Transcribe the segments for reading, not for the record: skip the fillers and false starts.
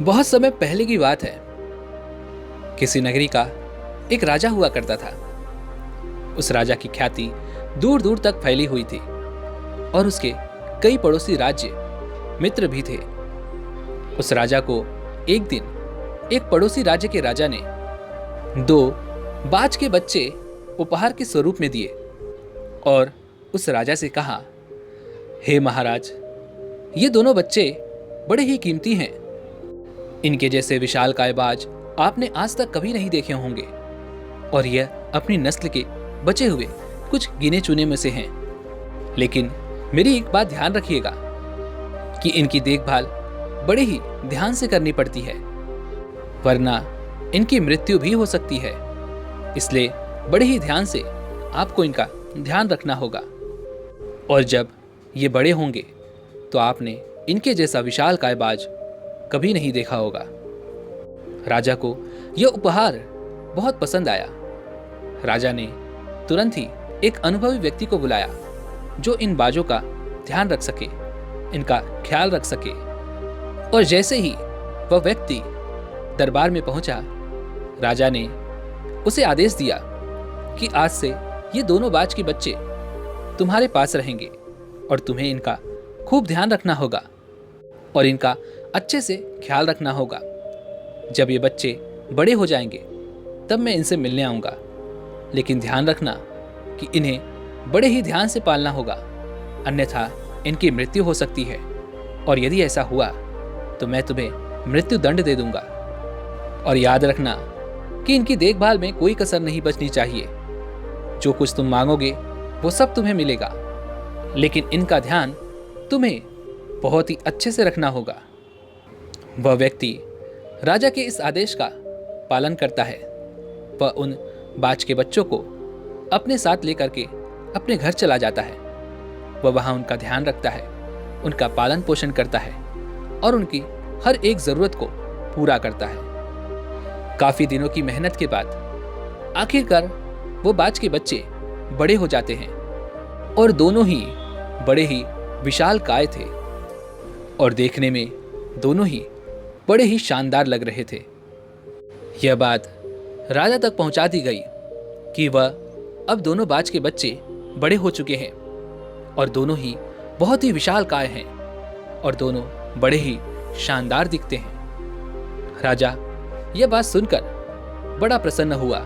बहुत समय पहले की बात है। किसी नगरी का एक राजा हुआ करता था। उस राजा की ख्याति दूर दूर तक फैली हुई थी और उसके कई पड़ोसी राज्य मित्र भी थे। उस राजा को एक दिन एक पड़ोसी राज्य के राजा ने 2 बाज के बच्चे उपहार के स्वरूप में दिए और उस राजा से कहा, हे महाराज, ये दोनों बच्चे बड़े ही कीमती हैं। इनके जैसे विशालकाय बाज आपने आज तक कभी नहीं देखे होंगे और यह अपनी नस्ल के बचे हुए कुछ गिने चुने में से हैं। लेकिन मेरी एक बात ध्यान रखिएगा कि इनकी देखभाल बड़े ही ध्यान से करनी पड़ती है, वरना इनकी मृत्यु भी हो सकती है। इसलिए बड़े ही ध्यान से आपको इनका ध्यान रखना होगा और जब ये बड़े होंगे तो आपने इनके जैसा विशालकाय बाज कभी नहीं देखा होगा। राजा को यह उपहार बहुत पसंद आया। राजा ने तुरंत ही एक अनुभवी व्यक्ति को बुलाया जो इन बाजों का ध्यान रख सके, इनका ख्याल रख सके। और जैसे ही वह व्यक्ति दरबार में पहुंचा, राजा ने उसे आदेश दिया कि आज से ये दोनों बाज के बच्चे तुम्हारे पास रहेंगे और तुम्हें इनका खूब ध्यान रखना होगा और इनका अच्छे से ख्याल रखना होगा। जब ये बच्चे बड़े हो जाएंगे तब मैं इनसे मिलने आऊँगा, लेकिन ध्यान रखना कि इन्हें बड़े ही ध्यान से पालना होगा, अन्यथा इनकी मृत्यु हो सकती है और यदि ऐसा हुआ तो मैं तुम्हें मृत्यु दंड दे दूंगा। और याद रखना कि इनकी देखभाल में कोई कसर नहीं बचनी चाहिए। जो कुछ तुम मांगोगे वो सब तुम्हें मिलेगा, लेकिन इनका ध्यान तुम्हें बहुत ही अच्छे से रखना होगा। वह व्यक्ति राजा के इस आदेश का पालन करता है। वह उन बाज के बच्चों को अपने साथ लेकर के अपने घर चला जाता है। वह वहाँ उनका ध्यान रखता है, उनका पालन पोषण करता है और उनकी हर एक जरूरत को पूरा करता है। काफी दिनों की मेहनत के बाद आखिरकार वो बाज के बच्चे बड़े हो जाते हैं और दोनों ही बड़े ही विशालकाय थे और देखने में दोनों ही बड़े ही शानदार लग रहे थे। यह बात राजा तक पहुंचा दी गई कि वह अब दोनों बाज के बच्चे बड़े हो चुके हैं और दोनों ही बहुत ही विशालकाय हैं और दोनों बड़े ही शानदार दिखते हैं। राजा यह बात सुनकर बड़ा प्रसन्न हुआ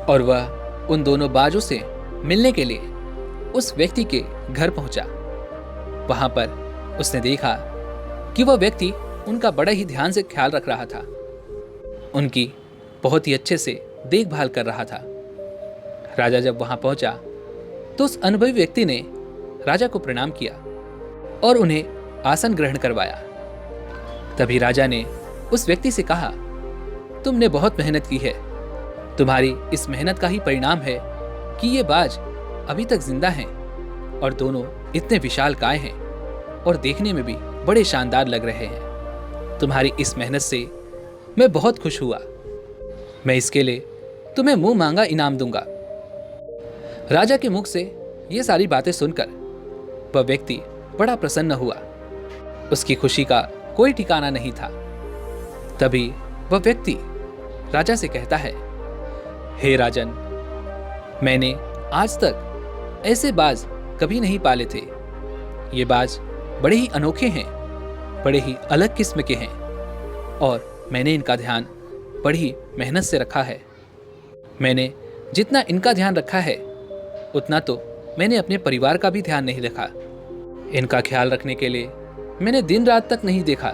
और वह उन दोनों बाजों से मिलने के लिए उस व्यक्ति के घर पहुंचा। वहां पर उसने देखा कि वह व्यक्ति उनका बड़ा ही ध्यान से ख्याल रख रहा था, उनकी बहुत ही अच्छे से देखभाल कर रहा था। राजा जब वहां पहुंचा तो उस अनुभवी व्यक्ति ने राजा को प्रणाम किया और उन्हें आसन ग्रहण करवाया। तभी राजा ने उस व्यक्ति से कहा, तुमने बहुत मेहनत की है। तुम्हारी इस मेहनत का ही परिणाम है कि ये बाज अभी तक जिंदा हैं और दोनों इतने विशालकाय हैं और देखने में भी बड़े शानदार लग रहे हैं। तुम्हारी इस मेहनत से मैं बहुत खुश हुआ। मैं इसके लिए तुम्हें मुंह मांगा इनाम दूंगा। राजा के मुख से ये सारी बातें सुनकर वह व्यक्ति बड़ा प्रसन्न हुआ। उसकी खुशी का कोई ठिकाना नहीं था। तभी वह व्यक्ति राजा से कहता है, हे राजन, मैंने आज तक ऐसे बाज कभी नहीं पाले थे। ये बाज बड़े ही अनोखे हैं, बड़े ही अलग किस्म के हैं और मैंने इनका ध्यान बड़ी मेहनत से रखा है। मैंने जितना इनका ध्यान रखा है उतना तो मैंने अपने परिवार का भी ध्यान नहीं रखा। इनका ख्याल रखने के लिए मैंने दिन रात तक नहीं देखा।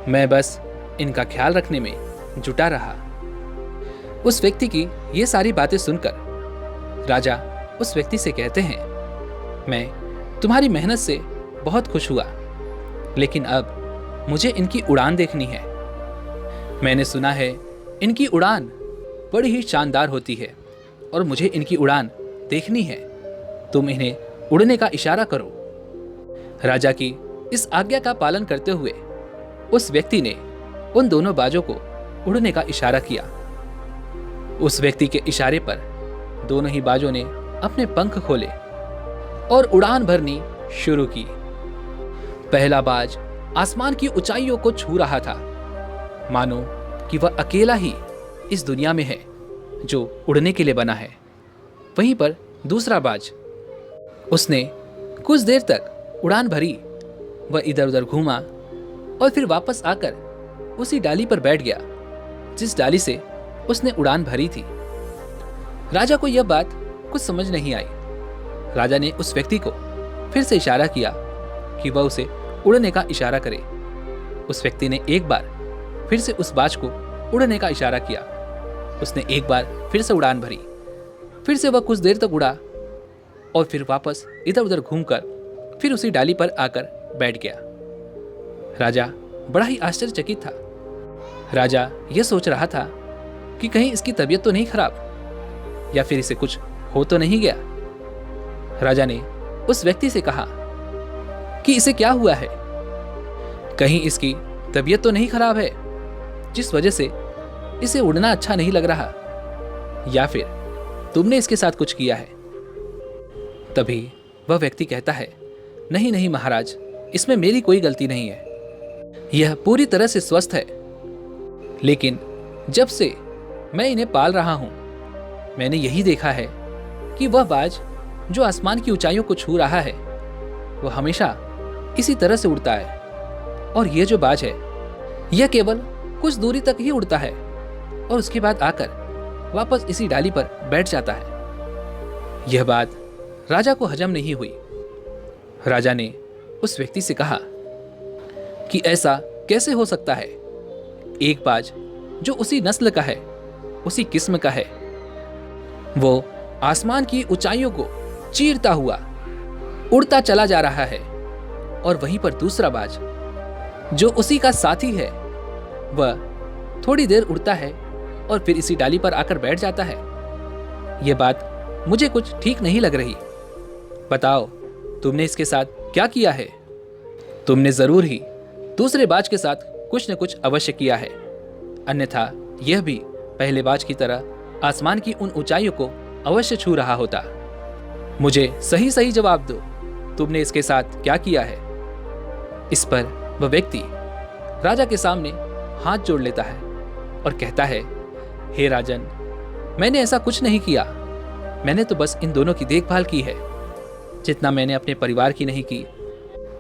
मैं बस इनका ख्याल रखने में जुटा रहा। उस व्यक्ति की ये सारी बातें सुनकर राजा उस व्यक्ति से कहते हैं, मैं तुम्हारी मेहनत से बहुत खुश हुआ, लेकिन अब मुझे इनकी उड़ान देखनी है। मैंने सुना है इनकी उड़ान बड़ी ही शानदार होती है और मुझे इनकी उड़ान देखनी है। तुम इन्हें उड़ने का इशारा करो। राजा की इस आज्ञा का पालन करते हुए उस व्यक्ति ने उन दोनों बाजों को उड़ने का इशारा किया। उस व्यक्ति के इशारे पर दोनों ही बाजों ने अपने पंख खोले और उड़ान भरनी शुरू की। पहला बाज आसमान की ऊंचाइयों को छू रहा था मानो कि वह अकेला ही इस दुनिया में है जो उड़ने के लिए बना है। वहीं पर दूसरा बाज, उसने कुछ देर तक उड़ान भरी, वह इधर उधर घूमा और फिर वापस आकर उसी डाली पर बैठ गया जिस डाली से उसने उड़ान भरी थी। राजा को यह बात कुछ समझ नहीं आई। राजा ने उस व्यक्ति को फिर से इशारा किया कि वह उसे उड़ने का इशारा करे। उस व्यक्ति ने एक बार फिर से उस बाज को उड़ने का इशारा किया। उसने एक बार फिर से उड़ान भरी। फिर से वह कुछ देर तक उड़ा और फिर वापस इधर उधर घूमकर फिर उसी डाली पर आकर बैठ गया। राजा बड़ा ही आश्चर्यचकित था। राजा यह सोच रहा था कि कहीं इसकी तबीयत तो नहीं खराब या फिर इसे कुछ हो तो नहीं गया। राजा ने उस व्यक्ति से कहा कि इसे क्या हुआ है, कहीं इसकी तबीयत तो नहीं खराब है जिस वजह से इसे उड़ना अच्छा नहीं लग रहा, या फिर तुमने इसके साथ कुछ किया है। तभी वह व्यक्ति कहता है, नहीं नहीं महाराज, इसमें मेरी कोई गलती नहीं है, यह पूरी तरह से स्वस्थ है। लेकिन जब से मैं इन्हें पाल रहा हूं, मैंने यही देखा है कि वह बाज जो आसमान की ऊंचाइयों को छू रहा है वह हमेशा इसी तरह से उड़ता है, और यह जो बाज है यह केवल कुछ दूरी तक ही उड़ता है और उसके बाद आकर वापस इसी डाली पर बैठ जाता है। यह बात राजा को हजम नहीं हुई। राजा ने उस व्यक्ति से कहा कि ऐसा कैसे हो सकता है, एक बाज जो उसी नस्ल का है, उसी किस्म का है, वो आसमान की ऊंचाइयों को चीरता हुआ उड़ता चला जा रहा है, और वहीं पर दूसरा बाज जो उसी का साथी है वह थोड़ी देर उड़ता है और फिर इसी डाली पर आकर बैठ जाता है। यह बात मुझे कुछ ठीक नहीं लग रही। बताओ तुमने इसके साथ क्या किया है? तुमने जरूर ही दूसरे बाज के साथ कुछ न कुछ अवश्य किया है, अन्यथा यह भी पहले बाज की तरह आसमान की उन ऊंचाइयों को अवश्य छू रहा होता। मुझे सही सही जवाब दो, तुमने इसके साथ क्या किया है? इस पर वह व्यक्ति राजा के सामने हाथ जोड़ लेता है और कहता है, हे राजन, मैंने ऐसा कुछ नहीं किया, मैंने तो बस इन दोनों की देखभाल की है। जितना मैंने अपने परिवार की नहीं की,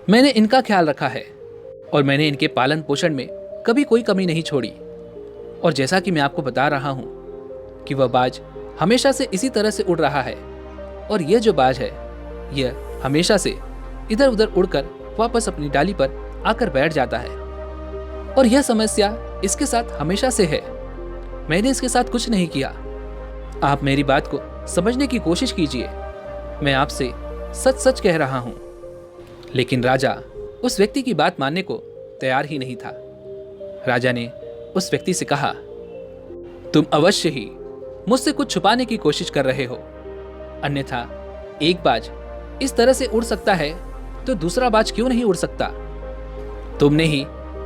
मैंने इनका ख्याल रखा है और मैंने इनके पालन पोषण में कभी कोई कमी नहीं छोड़ी। और जैसा कि मैं आपको बता रहा हूं कि वह बाज हमेशा से इसी तरह से उड़ रहा है, और यह जो बाज है यह हमेशा से इधर उधर उड़कर वापस अपनी डाली पर आकर बैठ जाता है, और यह समस्या इसके साथ हमेशा से है। मैंने इसके साथ कुछ नहीं किया। आप मेरी बात को समझने की कोशिश कीजिए, मैं आपसे सच सच कह रहा हूं। लेकिन राजा उस व्यक्ति की बात मानने को तैयार ही नहीं था। राजा ने उस व्यक्ति से कहा, तुम अवश्य ही मुझसे कुछ छुपाने की कोशिश कर रहे हो, अन्यथा एक बाज इस तरह से उड़ सकता है तो दूसरा बाज क्यों नहीं उड़ सकता? तुमने ही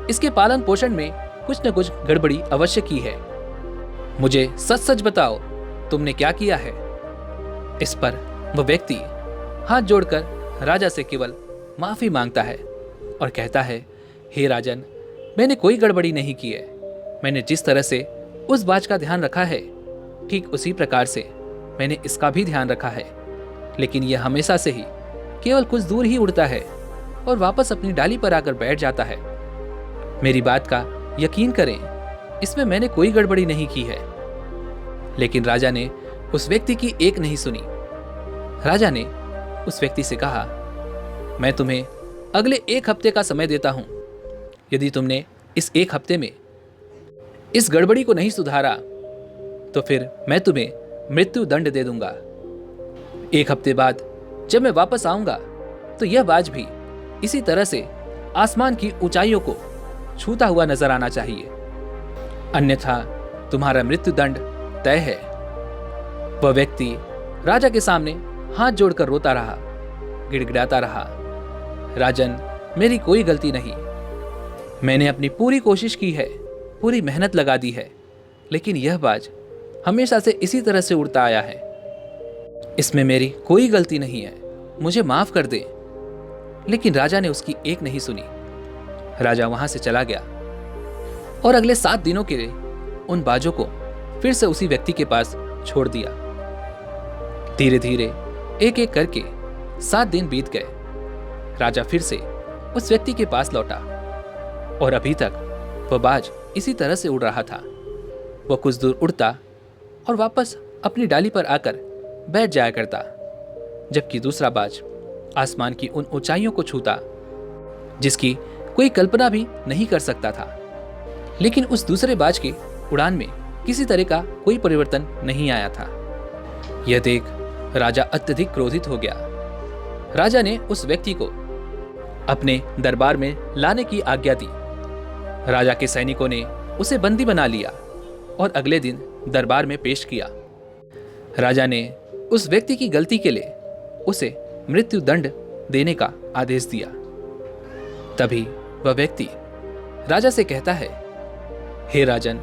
इसके पालन पोषण में कुछ न कुछ गड़बड़ी अवश्य की है। मुझे सच सच बताओ, तुमने क्या किया है? इस पर वह व्यक्ति हाथ जोड़कर राजा से केवल माफी मांगता है और कहता है, हे राजन, मैंने कोई गड़बड़ी नहीं की है। मैंने जिस तरह से उस बाज का ध्यान रखा है, ठीक उसी प्रकार से मैंने इसका भी ध्यान रखा है, लेकिन यह हमेशा से ही केवल कुछ दूर ही उड़ता है और वापस अपनी डाली पर आकर बैठ जाता है। मेरी बात का यकीन करें, इसमें मैंने कोई गड़बड़ी नहीं की है। लेकिन राजा ने उस व्यक्ति की एक नहीं सुनी। राजा ने उस व्यक्ति से कहा, मैं तुम्हें अगले 1 हफ्ते का समय देता हूं। यदि तुमने इस 1 हफ्ते में इस गड़बड़ी को नहीं सुधारा तो फिर मैं तुम्हें मृत्यु दंड दे दूंगा। 1 हफ्ते बाद जब मैं वापस आऊंगा तो यह बाज भी इसी तरह से आसमान की ऊंचाइयों को छूता हुआ नजर आना चाहिए, अन्यथा तुम्हारा मृत्यु दंड तय है। वह व्यक्ति राजा के सामने हाथ जोड़कर रोता रहा, गिड़गिड़ाता रहा, राजन, मेरी कोई गलती नहीं, मैंने अपनी पूरी कोशिश की है, पूरी मेहनत लगा दी है, लेकिन यह बाज हमेशा से इसी तरह से उड़ता आया है। इसमें मेरी कोई गलती नहीं है, मुझे माफ कर दे। लेकिन राजा ने उसकी एक नहीं सुनी। राजा वहां से चला गया। और अगले 7 दिनों के लिए उन बाजों को फिर से उसी व्यक्ति के पास छोड़ दिया। धीरे धीरे एक एक करके 7 दिन बीत गए। राजा फिर से उस व्यक्ति के पास लौटा और अभी तक वह बाज इसी तरह से उड़ रहा था। वह कुछ दूर उड़ता और वापस अपनी डाली पर आकर बैठ जाया करता, जबकि दूसरा बाज आसमान की उन ऊंचाइयों को छूता जिसकी कोई कल्पना भी नहीं कर सकता था। लेकिन उस दूसरे बाज की उड़ान में किसी तरह का कोई परिवर्तन नहीं आया था। यह देख राजा अत्यधिक क्रोधित हो गया। राजा ने उस व्यक्ति को अपने दरबार में लाने की आज्ञा दी। राजा के सैनिकों ने उसे बंदी बना लिया और अगले दिन दरबार में पेश किया। राजा ने उस व्यक्ति की गलती के लिए उसे मृत्यु दंड देने का आदेश दिया। तभी वह व्यक्ति राजा से कहता है, हे राजन,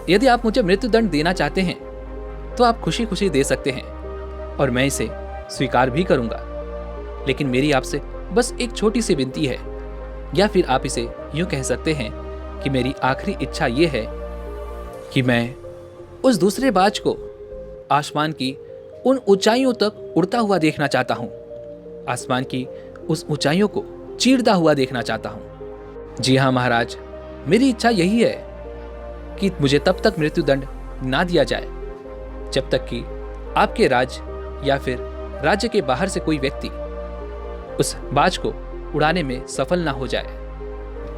यदि आप मुझे मृत्यु दंड देना चाहते हैं तो आप खुशी खुशी दे सकते हैं और मैं इसे स्वीकार भी करूंगा। लेकिन मेरी आपसे बस एक छोटी सी विनती है, या फिर आप इसे यूं कह सकते हैं कि मेरी आखिरी इच्छा यह है कि मैं उस दूसरे बाज को आसमान की उन ऊंचाइयों तक उड़ता हुआ देखना चाहता हूं। आसमान की उस ऊंचाइयों को चीरता हुआ देखना चाहता हूं। जी हां महाराज, मेरी इच्छा यही है कि मुझे तब तक मृत्यु दंड ना दिया जाए जब तक कि आपके राज्य या फिर राज्य के बाहर से कोई व्यक्ति उस बाज को उड़ाने में सफल ना हो जाए।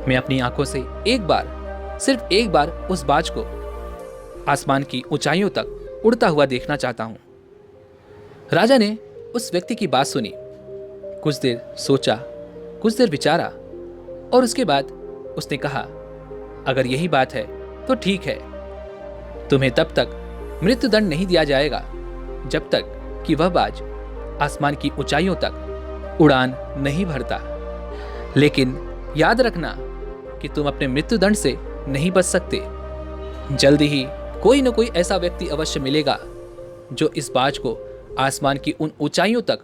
मैं अपनी आंखों से एक बार, सिर्फ एक बार उस बाज को आसमान की ऊंचाइयों तक उड़ता हुआ देखना चाहता हूं। राजा ने उस व्यक्ति की बात सुनी, कुछ देर सोचा, कुछ देर विचारा और उसके बाद उसने कहा, अगर यही बात है तो ठीक है, तुम्हें तब तक मृत्यु दंड नहीं दिया जाएगा जब तक कि वह बाज आसमान की ऊंचाइयों तक उड़ान नहीं भरता। लेकिन याद रखना कि तुम अपने मृत्यु दंड से नहीं बच सकते। जल्दी ही कोई न कोई ऐसा व्यक्ति अवश्य मिलेगा जो इस बाज को आसमान की उन ऊंचाइयों तक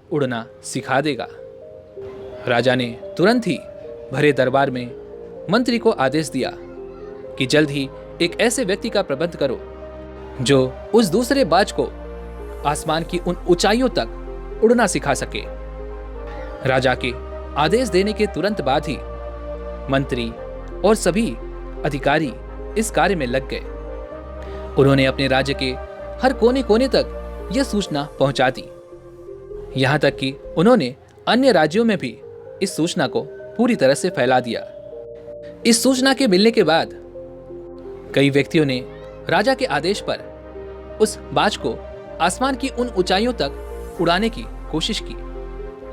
उड़ना सिखा देगा। राजा ने तुरंत ही भरे दरबार में मंत्री को आदेश दिया कि जल्द ही एक ऐसे व्यक्ति का प्रबंध करो जो उस दूसरे बाज को आसमान की उन ऊंचाइयों तक उड़ना सिखा सके। राजा के आदेश देने के तुरंत बाद ही मंत्री और सभी अधिकारी इस कार्य में लग गए। उन्होंने अपने राज्य के हर कोने कोने तक यह सूचना पहुंचा दी। यहां तक कि उन्होंने अन्य राज्यों में भी इस सूचना को पूरी तरह से फैला दिया। इस सूचना के मिलने के बाद कई व्यक्तियों ने राजा के आदेश पर उस बाज को आसमान की उन ऊंचाइयों तक उड़ाने की कोशिश की,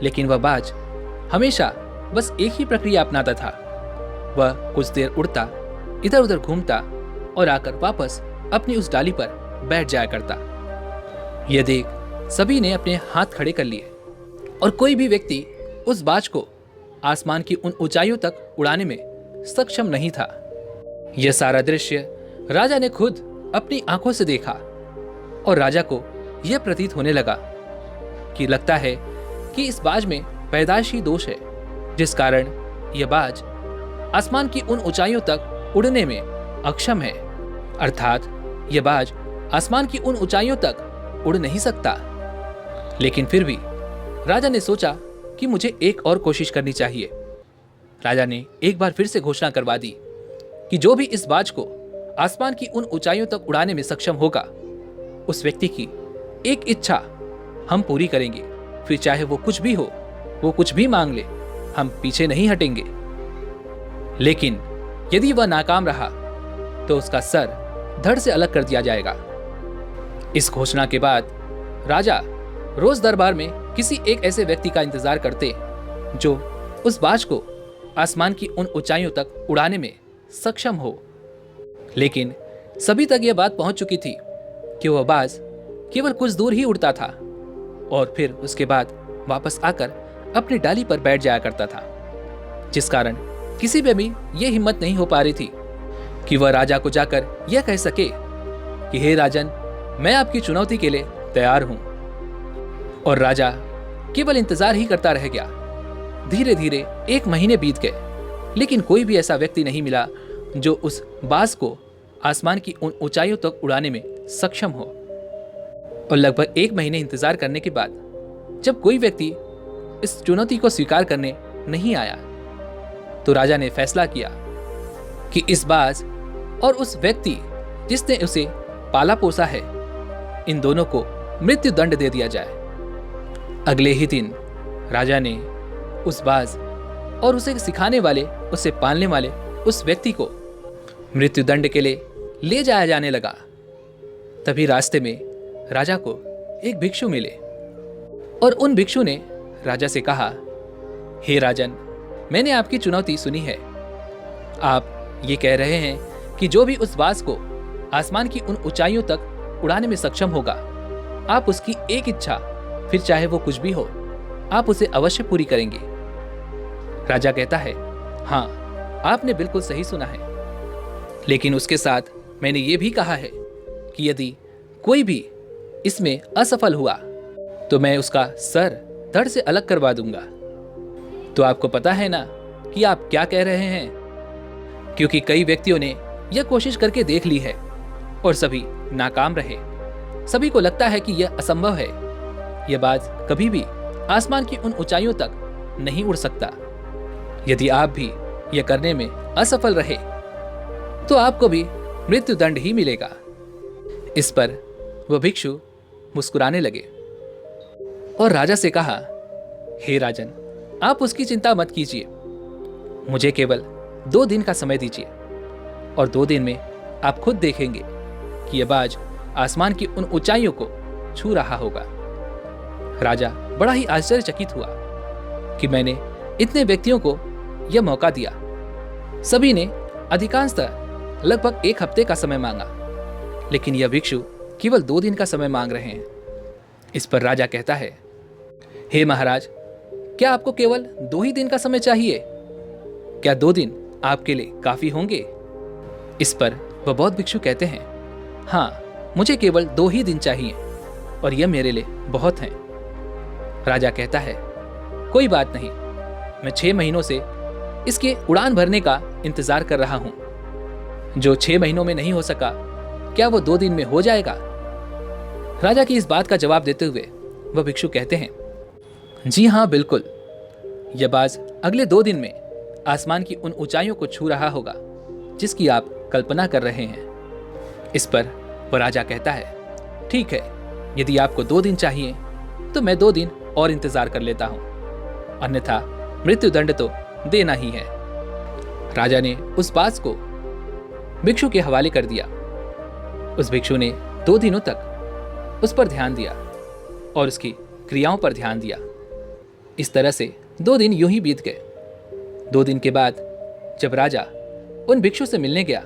लेकिन वह बाज हमेशा बस एक ही प्रक्रिया अपनाता था। वह कुछ देर उड़ता, इधर उधर घूमता और आकर वापस अपनी उस डाली पर बैठ जाया करता। यह देख सभी ने अपने हाथ खड़े कर लिए और कोई भी व्यक्ति उस बाज को आसमान की उन ऊंचाइयों तक उड़ाने में सक्षम नहीं था। यह सारा दृश्य राजा ने खुद अपनी आंखों से देखा और राजा को यह प्रतीत होने लगा कि लगता है कि इस बाज में पैदाइशी दोष है, जिस कारण यह बाज आसमान की उन ऊंचाइयों तक उड़ने में अक्षम है। अर्थात यह बाज आसमान की उन ऊंचाइयों तक उड़ नहीं सकता। लेकिन फिर भी राजा ने सोचा कि मुझे एक और कोशिश करनी चाहिए। राजा ने एक बार फिर से घोषणा करवा दी कि जो भी इस बाज को आसमान की उन ऊंचाइयों तक उड़ाने में सक्षम होगा, उस व्यक्ति की एक इच्छा हम पूरी करेंगे। फिर चाहे वो कुछ भी हो, वो कुछ भी मांग ले, हम पीछे नहीं हटेंगे। लेकिन यदि वह नाकाम रहा तो उसका सर धड़ से अलग कर दिया जाएगा। इस घोषणा के बाद राजा रोज दरबार में किसी एक ऐसे व्यक्ति का इंतजार करते जो उस बाज को आसमान की उन ऊंचाइयों तक उड़ाने में सक्षम हो। लेकिन सभी तक यह बात पहुंच चुकी थी कि वह बाज केवल कुछ दूर ही उड़ता था और फिर उसके बाद वापस आकर अपनी डाली पर बैठ जाया करता था, जिस कारण किसी में भी यह हिम्मत नहीं हो पा रही थी कि वह राजा को जाकर यह कह सके कि हे राजन, मैं आपकी चुनौती के लिए तैयार हूं। और राजा केवल इंतजार ही करता रह गया। धीरे धीरे 1 महीने बीत गए, लेकिन कोई भी ऐसा व्यक्ति नहीं मिला जो उस बाज को आसमान की उन ऊंचाइयों तक उड़ाने में सक्षम हो। और लगभग 1 महीने इंतजार करने के बाद जब कोई व्यक्ति इस चुनौती को स्वीकार करने नहीं आया, तो राजा ने फैसला किया कि इस बाज और उस व्यक्ति जिसने उसे पाला पोसा है, इन दोनों को मृत्यु दंड दे दिया जाए। अगले ही दिन राजा ने उस बाज और उसे सिखाने वाले, उसे पालने वाले उस व्यक्ति को मृत्यु दंड के लिए ले जाया जाने लगा। तभी रास्ते में राजा को एक भिक्षु मिले और उन भिक्षु ने राजा से कहा, हे राजन, मैंने आपकी चुनौती सुनी है। आप ये कह रहे हैं कि जो भी उस बाज को आसमान की उन ऊंचाइयों तक उड़ाने में सक्षम होगा, आप उसकी एक इच्छा, फिर चाहे वो कुछ भी हो, आप उसे अवश्य पूरी करेंगे। राजा कहता है, हाँ, आपने बिल्कुल सही सुना है, लेकिन उसके साथ मैंने ये भी कहा है कि यदि कोई भी इसमें असफल हुआ तो मैं उसका सर धड़ से अलग करवा दूंगा। तो आपको पता है ना कि आप क्या कह रहे हैं, क्योंकि कई व्यक्तियों ने यह कोशिश करके देख ली है और सभी नाकाम रहे। सभी को लगता है कि यह असंभव है, यह बाज कभी भी आसमान की उन ऊंचाइयों तक नहीं उड़ सकता। यदि आप भी यह करने में असफल रहे तो आपको भी मृत्यु दंड ही मिलेगा। इस पर वह भिक्षु मुस्कुराने लगे और राजा से कहा, हे राजन, आप उसकी चिंता मत कीजिए, मुझे केवल 2 दिन का समय दीजिए और 2 दिन में आप खुद देखेंगे कि यह बाज आसमान की उन ऊंचाइयों को छू रहा होगा। राजा बड़ा ही आश्चर्यचकित हुआ कि मैंने इतने व्यक्तियों को यह मौका दिया। सभी ने अधिकांशतः लगभग 1 हफ्ते का समय मांगा, लेकिन यह भिक्षु केवल 2 दिन का समय मांग रहे हैं। इस पर राजा कहता है, हे महाराज, क्या आपको केवल 2 ही दिन का समय चाहिए? क्या 2 दिन आपके लिए काफी होंगे? इस पर वह बौद्ध भिक्षु कहते हैं, हाँ, मुझे केवल 2 ही दिन चाहिए और यह मेरे लिए बहुत हैं। राजा कहता है, कोई बात नहीं, मैं 6 महीनों से इसके उड़ान भरने का इंतजार कर रहा हूं। जो 6 महीनों में नहीं हो सका, क्या वो 2 दिन में हो जाएगा? राजा की इस बात का जवाब देते हुए वह भिक्षु कहते हैं, जी हाँ, बिल्कुल, यह बाज अगले 2 दिन में आसमान की उन ऊंचाइयों को छू रहा होगा जिसकी आप कल्पना कर रहे हैं। इस पर वह राजा कहता है, ठीक है, यदि आपको 2 दिन चाहिए तो मैं 2 दिन और इंतजार कर लेता हूं, अन्यथा मृत्यु दंड तो देना ही है। राजा ने उस बाज को भिक्षु के हवाले कर दिया। उस भिक्षु ने 2 दिनों तक उस पर ध्यान दिया और उसकी क्रियाओं पर ध्यान दिया। इस तरह से 2 दिन यूं ही बीत गए। 2 दिन के बाद जब राजा उन भिक्षु से मिलने गया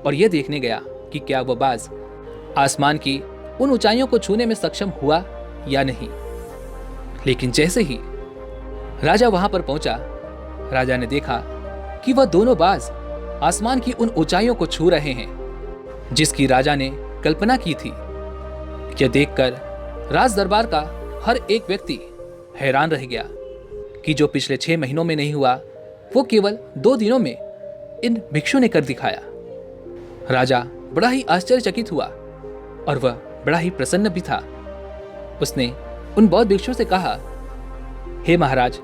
और यह देखने गया कि क्या वह बाज आसमान की उन ऊंचाइयों को छूने में सक्षम हुआ या नहीं, लेकिन जैसे ही राजा वहां पर पहुंचा, राजा ने देखा कि वह दोनों बाज आसमान की उन ऊंचाइयों को छू रहे हैं जिसकी राजा ने कल्पना की थी। यह देखकर राज दरबार का हर एक व्यक्ति हैरान रह गया कि जो पिछले 6 महीनों में नहीं हुआ, वो केवल 2 दिनों में इन भिक्षु ने कर दिखाया। राजा बड़ा ही आश्चर्यचकित हुआ और वह बड़ा ही प्रसन्न भी था। उसने उन बौद्ध भिक्षु से कहा, हे महाराज,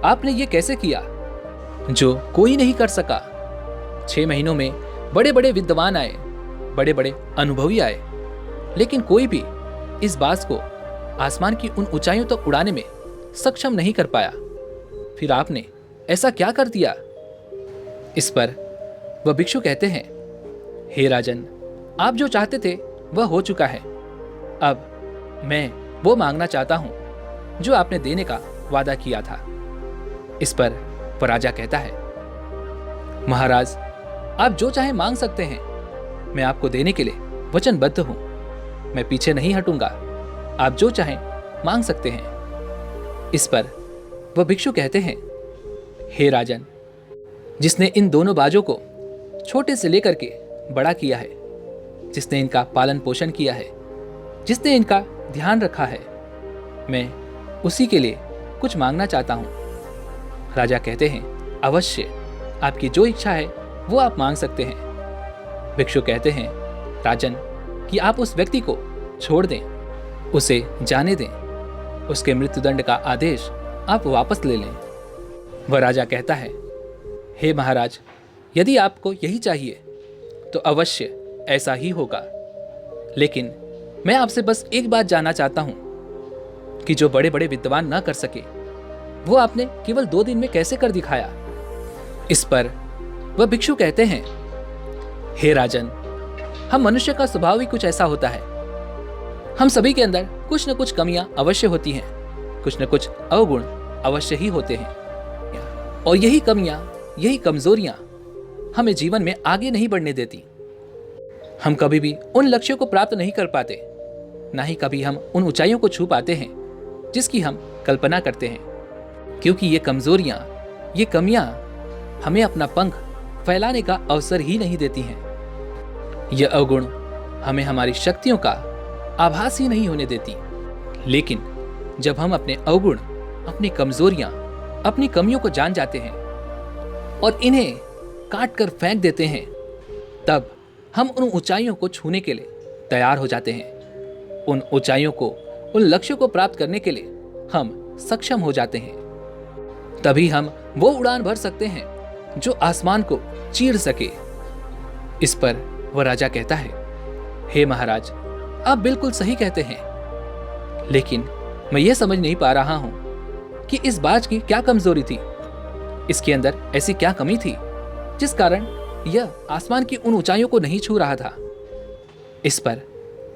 आपने ये कैसे किया जो कोई नहीं कर सका? 6 महीनों में बड़े बड़े विद्वान आए, बड़े बड़े अनुभवी आए, लेकिन कोई भी इस बाज को आसमान की उन ऊंचाइयों तक उड़ाने में सक्षम नहीं कर पाया। फिर आपने ऐसा क्या कर दिया? इस पर वह भिक्षु कहते हैं, हे राजन, आप जो चाहते थे वह हो चुका है। अब मैं वो मांगना चाहता हूं जो आपने देने का वादा किया था। इस पर वह राजा कहता है, महाराज, आप जो चाहे मांग सकते हैं, मैं आपको देने के लिए वचनबद्ध हूं, मैं पीछे नहीं हटूंगा, आप जो चाहें मांग सकते हैं। इस पर वह भिक्षु कहते हैं, हे राजन, जिसने इन दोनों बाजों को छोटे से लेकर के बड़ा किया है, जिसने इनका पालन पोषण किया है, जिसने इनका ध्यान रखा है, मैं उसी के लिए कुछ मांगना चाहता हूं। राजा कहते हैं, अवश्य, आपकी जो इच्छा है वो आप मांग सकते हैं। भिक्षु कहते हैं, राजन, कि आप उस व्यक्ति को छोड़ दें, उसे जाने दें, उसके मृत्युदंड का आदेश आप वापस ले लें। वह राजा कहता है, हे महाराज, यदि आपको यही चाहिए तो अवश्य ऐसा ही होगा, लेकिन मैं आपसे बस एक बात जानना चाहता हूं कि जो बड़े बड़े विद्वान ना कर सके वो आपने केवल 2 दिन में कैसे कर दिखाया। इस पर वह भिक्षु कहते हैं, हे राजन, हम मनुष्य का स्वभाव ही कुछ ऐसा होता है। हम सभी के अंदर कुछ न कुछ कमियां अवश्य होती हैं, कुछ न कुछ अवगुण अवश्य ही होते हैं, और यही कमियां, यही कमजोरियां हमें जीवन में आगे नहीं बढ़ने देती। हम कभी भी उन लक्ष्यों को प्राप्त नहीं कर पाते, ना ही कभी हम उन ऊंचाइयों को छू पाते हैं जिसकी हम कल्पना करते हैं, क्योंकि ये कमजोरियां, ये कमियां हमें अपना पंख फैलाने का अवसर ही नहीं देती हैं। ये अवगुण हमें हमारी शक्तियों का आभास ही नहीं होने देती। लेकिन जब हम अपने अवगुण, अपनी कमजोरियां, अपनी कमियों को जान जाते हैं और इन्हें काट कर फेंक देते हैं, तब हम उन ऊंचाइयों को छूने के लिए तैयार हो जाते हैं। उन ऊंचाइयों को, उन लक्ष्यों को प्राप्त करने के लिए हम सक्षम हो जाते हैं। तभी हम वो उड़ान भर सकते हैं जो आसमान को चीर सके। इस पर वह राजा कहता है, हे महाराज, आप बिल्कुल सही कहते हैं, लेकिन मैं ये समझ नहीं पा रहा हूं कि इस बाज की क्या कमजोरी थी, इसके अंदर ऐसी क्या कमी थी जिस कारण यह आसमान की उन ऊंचाइयों को नहीं छू रहा था। इस पर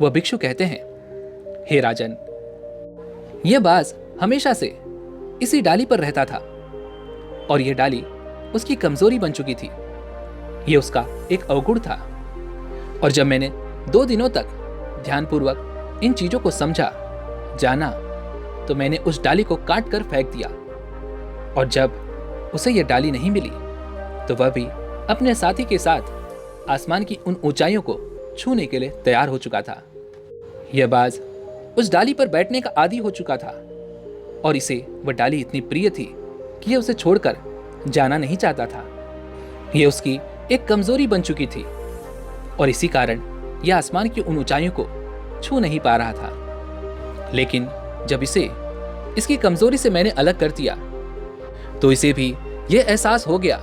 वह भिक्षु कहते हैं, हे राजन, यह बाज हमेशा से इसी डाली पर रहता था और यह डाली उसकी कमजोरी बन चुकी थी। यह उसका एक अवगुण था, और जब मैंने 2 दिनों तक ध्यानपूर्वक इन चीजों को समझा, जाना, तो मैंने उस डाली को काट कर फेंक दिया। और जब उसे यह डाली नहीं मिली तो वह भी अपने साथी के साथ आसमान की उन ऊंचाइयों को छूने के लिए तैयार हो चुका था। यह बाज उस डाली पर बैठने का आदी हो चुका था और इसे वह डाली इतनी प्रिय थी कि यह उसे छोड़कर जाना नहीं चाहता था। यह उसकी एक कमजोरी बन चुकी थी और इसी कारण यह आसमान की उन ऊंचाइयों को छू नहीं पा रहा था। लेकिन जब इसे इसकी कमजोरी से मैंने अलग कर दिया तो इसे भी यह एहसास हो गया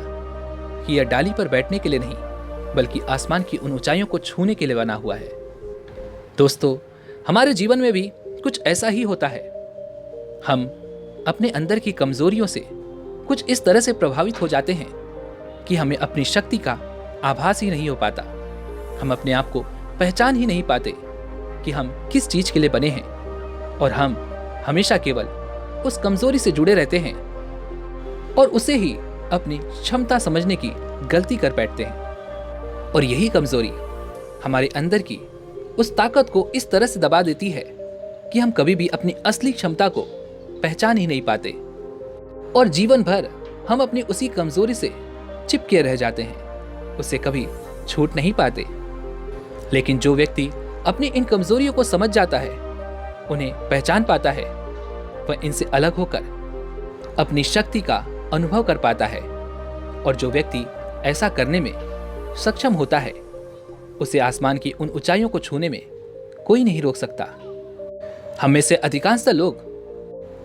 कि यह डाली पर बैठने के लिए नहीं, बल्कि आसमान की उन ऊंचाइयों को छूने के लिए बना हुआ है। दोस्तों, हमारे जीवन में भी कुछ ऐसा ही होता है। हम अपने अंदर की कमजोरियों से कुछ इस तरह से प्रभावित हो जाते हैं कि हमें अपनी शक्ति का आभास ही नहीं हो पाता। हम अपने आप को पहचान ही नहीं पाते कि हम किस चीज के लिए बने हैं, और हम हमेशा केवल उस कमजोरी से जुड़े रहते हैं और उसे ही अपनी क्षमता समझने की गलती कर बैठते हैं। और यही कमजोरी हमारे अंदर की उस ताकत को इस तरह से दबा देती है कि हम कभी भी अपनी असली क्षमता को पहचान ही नहीं पाते और जीवन भर हम अपनी उसी कमजोरी से चिपके रह जाते हैं, उससे कभी छूट नहीं पाते। लेकिन जो व्यक्ति अपनी इन कमजोरियों को समझ जाता है, उन्हें पहचान पाता है, वह इनसे अलग होकर अपनी शक्ति का अनुभव कर पाता है। और जो व्यक्ति ऐसा करने में सक्षम होता है, उसे आसमान की उन ऊंचाइयों को छूने में कोई नहीं रोक सकता। हम में से अधिकांशतः लोग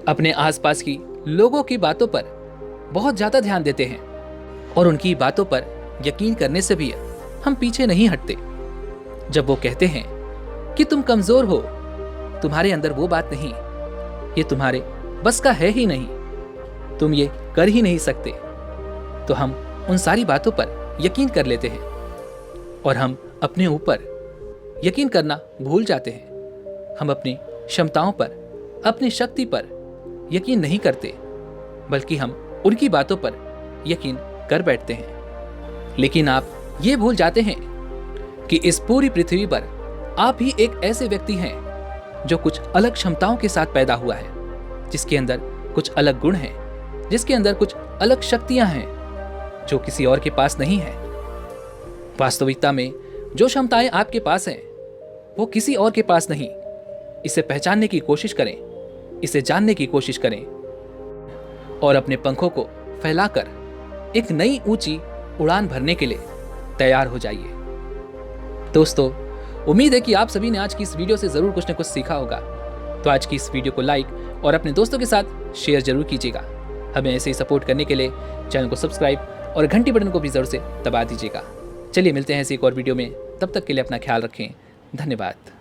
अपने आसपास की लोगों की बातों पर बहुत ज्यादा ध्यान देते हैं और उनकी बातों पर यकीन करने से भी हम पीछे नहीं हटते। जब वो कहते हैं कि तुम कमजोर हो, तुम्हारे अंदर वो बात नहीं, ये तुम्हारे बस का है ही नहीं, तुम ये कर ही नहीं सकते, तो हम उन सारी बातों पर यकीन कर लेते हैं और हम अपने ऊपर यकीन करना भूल जाते हैं। हम अपनी क्षमताओं पर, अपनी शक्ति पर यकीन नहीं करते, बल्कि हम उनकी बातों पर यकीन कर बैठते हैं। लेकिन आप ये भूल जाते हैं कि इस पूरी पृथ्वी पर आप ही एक ऐसे व्यक्ति हैं जो कुछ अलग क्षमताओं के साथ पैदा हुआ है, जिसके अंदर कुछ अलग गुण हैं, जिसके अंदर कुछ अलग शक्तियां हैं जो किसी और के पास नहीं है। वास्तविकता में जो क्षमताएं आपके पास हैं वो किसी और के पास नहीं। इसे पहचानने की कोशिश करें, इसे जानने की कोशिश करें और अपने पंखों को फैलाकर एक नई ऊंची उड़ान भरने के लिए तैयार हो जाइए। दोस्तों, उम्मीद है कि आप सभी ने आज की इस वीडियो से ज़रूर कुछ न कुछ सीखा होगा। तो आज की इस वीडियो को लाइक और अपने दोस्तों के साथ शेयर जरूर कीजिएगा। हमें ऐसे ही सपोर्ट करने के लिए चैनल को सब्सक्राइब और घंटी बटन को भी ज़रूर से दबा दीजिएगा। चलिए मिलते हैं ऐसे एक और वीडियो में, तब तक के लिए अपना ख्याल रखें। धन्यवाद।